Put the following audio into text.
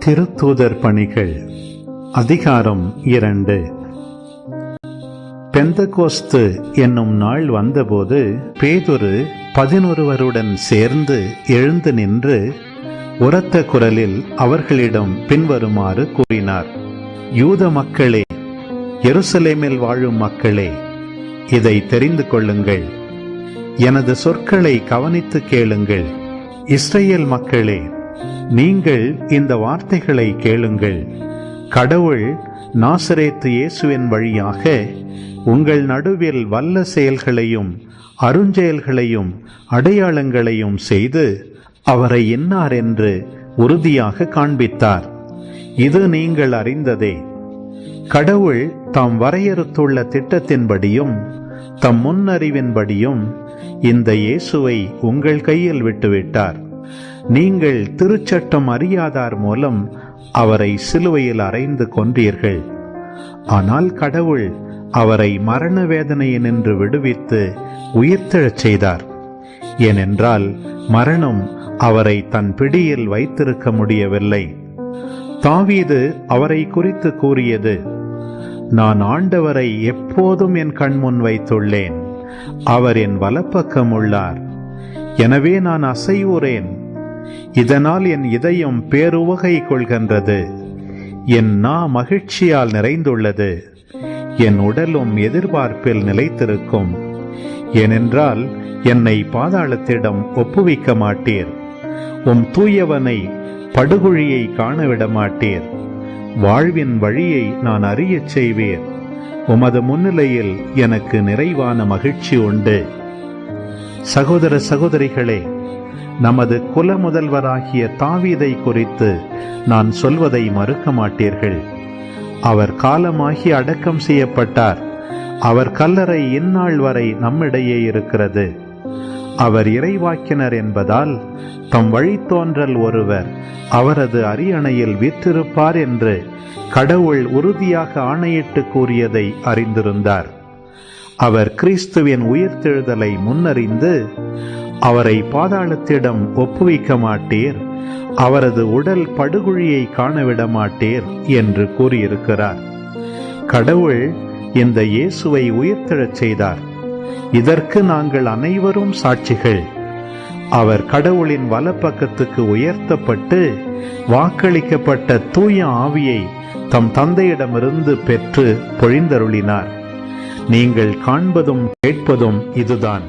திருத்தூதர் பணிகள் அதிகாரம் 2. பெந்தகோஸ்து என்னும் நாள் வந்தபோது பேதுரு 11 சேர்ந்து எழுந்து நின்று உரத்த குரலில் அவர்களிடம் பின்வருமாறு கூறினார். யூத மக்களே, எருசலேமில் வாழும் மக்களே, இதை தெரிந்து கொள்ளுங்கள். எனது சொற்களை கவனித்து கேளுங்கள். இஸ்ரேல் மக்களே, நீங்கள் இந்த வார்த்தைகளை கேளுங்கள். கடவுள் நாசரேத்து இயேசுவின் வழியாக உங்கள் நடுவில் வல்ல செயல்களையும் அருஞ்செயல்களையும் அடையாளங்களையும் செய்து அவரை இன்னார் என்று உறுதியாக காண்பித்தார். இது நீங்கள் அறிந்ததே. கடவுள் தாம் வரையறுத்துள்ள திட்டத்தின்படியும் தம் முன்னறிவின்படியும் இந்த இயேசுவை உங்கள் கையில் விட்டுவிட்டார். நீங்கள் திருச்சட்டம் அறியாதார் மூலம் அவரை சிலுவையில் அறைந்து கொன்றீர்கள். ஆனால் கடவுள் அவரை மரண வேதனையினின்று விடுவித்து உயிர்த்தெழச் செய்தார். ஏனென்றால் மரணம் அவரை தன் பிடியில் வைத்திருக்க முடியவில்லை. தாவீது அவரை குறித்து கூறியது, நான் ஆண்டவரை எப்போதும் என் கண்முன் வைத்துள்ளேன். அவர் என் வலப்பக்கம் உள்ளார். எனவே நான் அசைவுறேன். இதனால் என் இதயம் பேருவகை கொள்கின்றது. என் நா மகிழ்ச்சியால் நிறைந்துள்ளது. என் உடலும் எதிர்பார்ப்பில் நிலைத்திருக்கும். ஏனென்றால் என்னை பாதாளத்திடம் ஒப்புவிக்க மாட்டீர். உம் தூயவனை படுகுழியை காணவிட மாட்டீர். வாழ்வின் வழியை நான் அறியச் செய்வீர். உமது முன்னிலையில் எனக்கு நிறைவான மகிழ்ச்சி உண்டு. சகோதர சகோதரிகளே, நமது குல முதல்வராகிய தாவீதை குறித்து நான் சொல்வதை மறுக்க மாட்டீர்கள். அவர் காலமாகி அடக்கம் செய்யப்பட்டார். அவர் கல்லறை இந்நாள் வரை நம்மிடையே இருக்கிறது. அவர் இறைவாக்கினர் என்பதால் தம் வழித்தோன்றல் ஒருவர் அவரது அரியணையில் வீற்றிருப்பார் என்று கடவுள் உறுதியாக ஆணையிட்டு கூறியதை அறிந்திருந்தார். அவர் கிறிஸ்துவின் உயிர்த்தெழுதலை முன்னறிந்து அவரை பாதாளத்திடம் ஒப்புவிக்க மாட்டீர், அவரது உடல் படுகுழியை காணவிட மாட்டீர் என்று கூறியிருக்கிறார். கடவுள் இந்த இயேசுவை உயிர்த்தெழச் செய்தார். இதற்கு நாங்கள் அனைவரும் சாட்சிகள். அவர் கடவுளின் வலப்பக்கத்துக்கு உயர்த்தப்பட்டு வாக்களிக்கப்பட்ட தூய ஆவியை தம் தந்தையிடமிருந்து பெற்று பொழிந்தருளினார். நீங்கள் காண்பதும் கேட்பதும் இதுதான்.